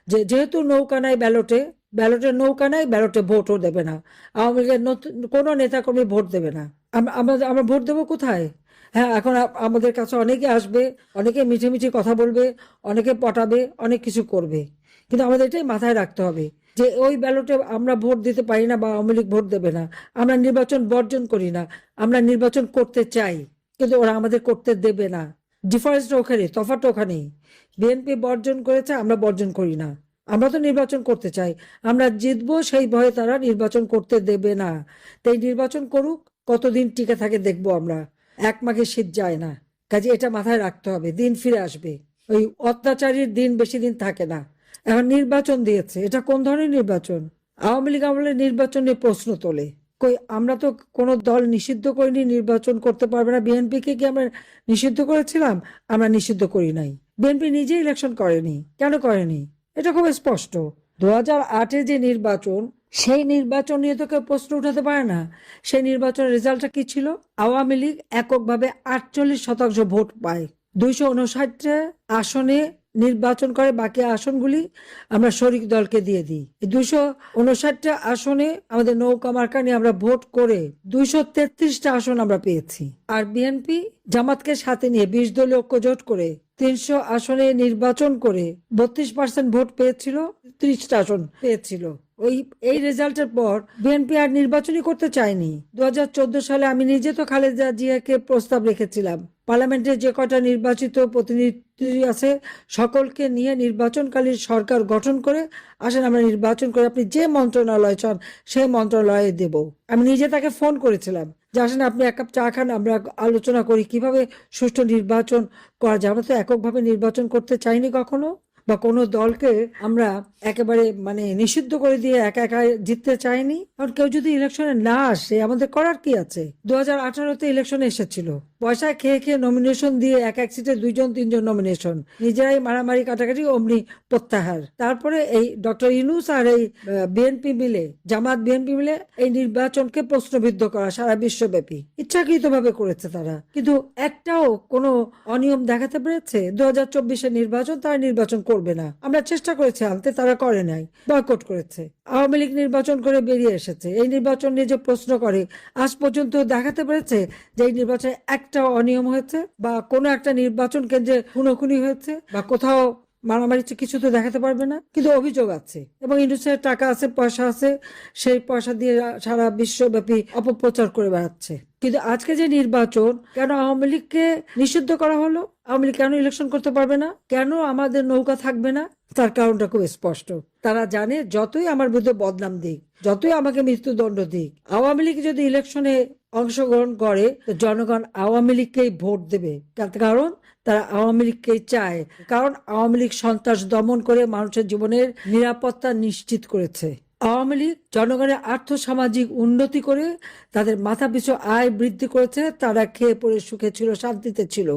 যে যেহেতু নৌকা নাই ব্যালটে, ব্যালটে নৌকা নাই, ব্যালটে ভোটও দেবে না আওয়ামী লীগের, কোনো নেতাকর্মী ভোট দেবে না। আমরা আমরা ভোট দেবো কোথায়? হ্যাঁ, এখন আমাদের কাছে অনেকে আসবে, অনেকে মিঠে মিঠে কথা বলবে, অনেকে পটাবে, অনেক কিছু করবে, কিন্তু আমাদের এটাই মাথায় রাখতে হবে যে ওই ব্যালটে আমরা ভোট দিতে পারি না বা আওয়ামী লীগ ভোট দেবে না। আমরা নির্বাচন বর্জন করি না, আমরা নির্বাচন করতে চাই, কিন্তু ওরা আমাদের করতে দেবে না। ডিফারেন্সটা ওখানে, তফাৎটা ওখানেই। বিএনপি বর্জন করেছে, আমরা বর্জন করি না। আমরা তো নির্বাচন করতে চাই, আমরা জিতবো সেই ভয়ে তারা নির্বাচন করতে দেবে না। তাই নির্বাচন করুক, কতদিন টিকে থাকে দেখবো আমরা। এক মাঘে শীত যায় না, কাজে এটা মাথায় রাখতে হবে। দিন ফিরে আসবে, ওই অত্যাচারীর দিন বেশি দিন থাকে না। এখন নির্বাচন দিয়েছে, এটা কোন ধরনের নির্বাচন? আওয়ামী লীগ আমলে নির্বাচন নিয়ে প্রশ্ন তোলে। কই, আমরা তো কোনো দল নিষিদ্ধ করিনি নির্বাচন করতে পারবে না। বিএনপি কে কি আমরা নিষিদ্ধ করেছিলাম? আমরা নিষিদ্ধ করি নাই। বিএনপি নিজে ইলেকশন করেনি, কেন করেনি? এটা খুব স্পষ্ট। 2008-এ যে নির্বাচন, সেই নির্বাচন নিয়ে তো কেউ প্রশ্ন উঠাতে পারে না। সেই নির্বাচনের রেজাল্টটা কি ছিল? আওয়ামী লীগ এককভাবে 48% ভোট পায়, 259 আসনে নির্বাচন করে। বাকি আসনগুলি আমরা শরিক দলকে দিয়ে দিই। 259 আসনে আমাদের নৌকা মার্কা নিয়ে আমরা ভোট করে 233টা আসন আমরা পেয়েছি। আর বিএনপি জামাতকে সাথে নিয়ে 20 দলীয় ঐক্য জোট করে 300 আসনে নির্বাচন করে 32% ভোট পেয়েছিল, 30টা আসন পেয়েছিল। এই রেজাল্টের পর বিএনপি আর নির্বাচনই করতে চায়নি। 2014 সালে আমি নিজে তো খালেদা জিয়াকে প্রস্তাব রেখেছিলাম, পার্লামেন্টে যে কটা নির্বাচিত প্রতিনিধি আছে সকলকে নিয়ে নির্বাচনকালীন সরকার গঠন করে আসেন আমরা নির্বাচন করে আপনি যে মন্ত্রণালয় চান সেই মন্ত্রণালয়ে দেব। আমি নিজে তাকে ফোন করেছিলাম যে আসেন আপনি এক কাপ চা খান, আমরা আলোচনা করি কিভাবে সুষ্ঠু নির্বাচন করা যায়। আমরা তো এককভাবে নির্বাচন করতে চাইনি কখনো, বা কোনো দলকে আমরা একেবারে মানে নিষিদ্ধ করে দিয়ে একা একা জিততে চাইনি। কারণ কেউ যদি ইলেকশনে না আসে আমাদের করার কি আছে? 2018-তে ইলেকশনে এসেছিল, পয়সা খেয়ে খেয়ে নমিনেশন দিয়ে এক এক সিটে 2জন 3জন নমিনেশন, নিজেরাই মারামারি কাটাকাটি, অমনি প্রত্যাহার। তারপরে এই ডক্টর ইউনূস আর এই বিএনপি মিলে, জামাত বিএনপি মিলে এই নির্বাচনকে প্রশ্নবিদ্ধ করা সারা বিশ্বব্যাপী ইচ্ছাকৃত ভাবে করেছে তারা। কিন্তু একটাও কোনো অনিয়ম দেখাতে পেরেছে? 2024-এর নির্বাচন তারা নির্বাচন করবে না, আমরা চেষ্টা করেছি আনতে, তারা করে নাই, বয়কট করেছে। আওয়ামী লীগ নির্বাচন করে বেরিয়ে এসেছে। এই নির্বাচন নিয়ে যে প্রশ্ন করে, আজ পর্যন্ত দেখাতে পেরেছে যে এই নির্বাচনে একটা অনিয়ম হয়েছে বা কোনো একটা নির্বাচন কেন্দ্রে খুনোখুনি হয়েছে বা কোথাও মারামারি? কিছু তো দেখাতে পারবে না, কিন্তু অভিযোগ আছে এবং ইন্ডাস্ট্রির টাকা আছে, পয়সা আছে, সেই পয়সা দিয়ে সারা বিশ্বব্যাপী অপপ্রচার করে বেড়াচ্ছে। কিন্তু আজকে যে নির্বাচন, কেন আওয়ামী লীগকে নিষিদ্ধ করা হলো? আওয়ামী লীগ কেন ইলেকশন করতে পারবে না? কেন আমাদের নৌকা থাকবে না? তার কারণটা খুব স্পষ্ট। তারা জানে যতই আমার বিরুদ্ধে বদনাম দিক, যতই আমাকে মৃত্যুদণ্ড দিক, আওয়ামী লীগ যদি ইলেকশনে অংশগ্রহণ করে জনগণ আওয়ামী লীগকেই ভোট দেবে। কারণ তারা আওয়ামী লীগকেই চায়, কারণ আওয়ামী লীগ সন্ত্রাস দমন করে মানুষের জীবনের নিরাপত্তা নিশ্চিত করেছে। আওয়ামী লীগ জনগণের আর্থসামাজিক উন্নতি করে তাদের মাথাপিছু আয় বৃদ্ধি করেছে, তারা খেয়ে পড়ে সুখে ছিল, শান্তিতে ছিল।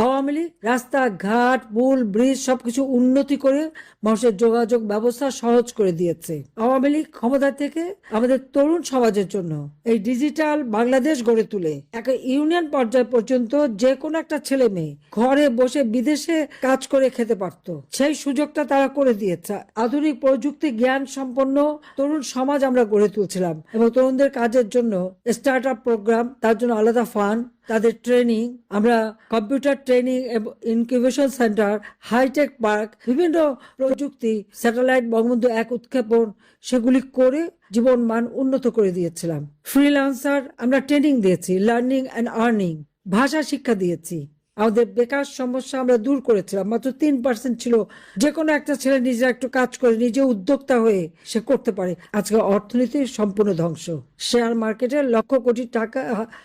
আওয়ামী লীগ রাস্তাঘাট, পুল, ব্রিজ সবকিছু উন্নতি করে মানুষের যোগাযোগ ব্যবস্থা সহজ করে দিয়েছে। আওয়ামী লীগ ক্ষমতা থেকে আমাদের তরুণ সমাজের জন্য এই ডিজিটাল বাংলাদেশ গড়ে তুলে একটা ইউনিয়ন পর্যায় পর্যন্ত যে কোনো একটা ছেলে মেয়ে ঘরে বসে বিদেশে কাজ করে খেতে পারতো, সেই সুযোগটা তারা করে দিয়েছে। আধুনিক প্রযুক্তি জ্ঞান সম্পন্ন তরুণ সমাজ আমরা গড়ে তুলছিলাম এবং তরুণদের কাজের জন্য স্টার্ট আপ প্রোগ্রাম, তার জন্য আলাদা ফান্ড, তাদের ট্রেনিং, আমরা কম্পিউটার ট্রেনিং এবং ইনকিউবেশন সেন্টার, হাইটেক পার্ক, বিভিন্ন প্রযুক্তি, স্যাটেলাইট, বঙ্গবন্ধু 1 উৎক্ষেপণ, সেগুলি করে জীবন মান উন্নত করে দিয়েছিলাম। ফ্রিল্যান্সার আমরা ট্রেনিং দিয়েছি, লার্নিং অ্যান্ড আর্নিং, ভাষা শিক্ষা দিয়েছি। আমাদের বেকার সমস্যা আমরা দূর করেছিলাম, মাত্র 3% ছিল। যে কোনো একটা ছেলে নিজে একটু কাজ করে নিজে উদ্যোক্তা হয়ে সে করতে পারে। আজকে অর্থনীতির সম্পূর্ণ ধ্বংস, শেয়ার মার্কেটে লক্ষ কোটি টাকা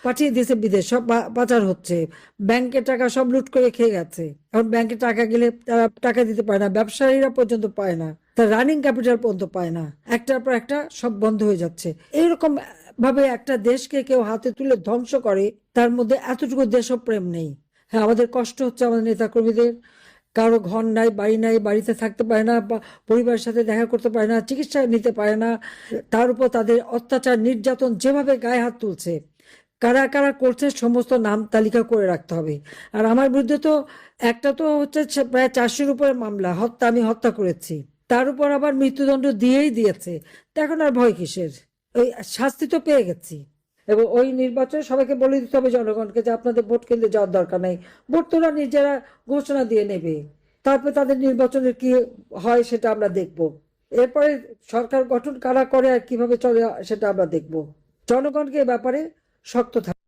পাঠিয়ে দিয়েছে বিদেশ, সব পাচার হচ্ছে, ব্যাংকের টাকা সব লুট করে খেয়ে গেছে। এখন ব্যাংকে টাকা গেলে তারা টাকা দিতে পারে না, ব্যবসায়ীরা পর্যন্ত পায় না, তার রানিং ক্যাপিটাল পর্যন্ত পায় না, একটার পর একটা সব বন্ধ হয়ে যাচ্ছে। এইরকম ভাবে একটা দেশকে কেউ হাতে তুলে ধ্বংস করে, তার মধ্যে এতটুকু দেশপ্রেম নেই। হ্যাঁ, আমাদের কষ্ট হচ্ছে আমাদের নেতাকর্মীদের, কারো ঘর নাই, বাড়ি নাই, বাড়িতে থাকতে পারে না, বা পরিবারের সাথে দেখা করতে পারে না, চিকিৎসা নিতে পারে না। তার উপর তাদের অত্যাচার নির্যাতন যেভাবে গায়ে হাত তুলছে, কারা কারা করছে সমস্ত নাম তালিকা করে রাখতে হবে। আর আমার বিরুদ্ধে তো একটা তো হচ্ছে প্রায় 400-র উপরে মামলা, হত্যা, আমি হত্যা করেছি। তার উপর আবার মৃত্যুদণ্ড দিয়েই দিয়েছে, তো এখন আর ভয় কিসের? ওই শাস্তি তো পেয়ে গেছি। এবং ওই নির্বাচনে সবাইকে বলে দিতে হবে জনগণকে যে আপনাদের ভোট কেন্দ্রে যাওয়ার দরকার নাই, ভোট তোরা নিজেরা ঘোষণা দিয়ে নেবে, তারপর তাদের নির্বাচনের কি হয় সেটা আমরা দেখব। এরপরে সরকার গঠন কারা করে আর কিভাবে চলে সেটা আমরা দেখব। জনগণকে এ ব্যাপারে শক্ত থাকতে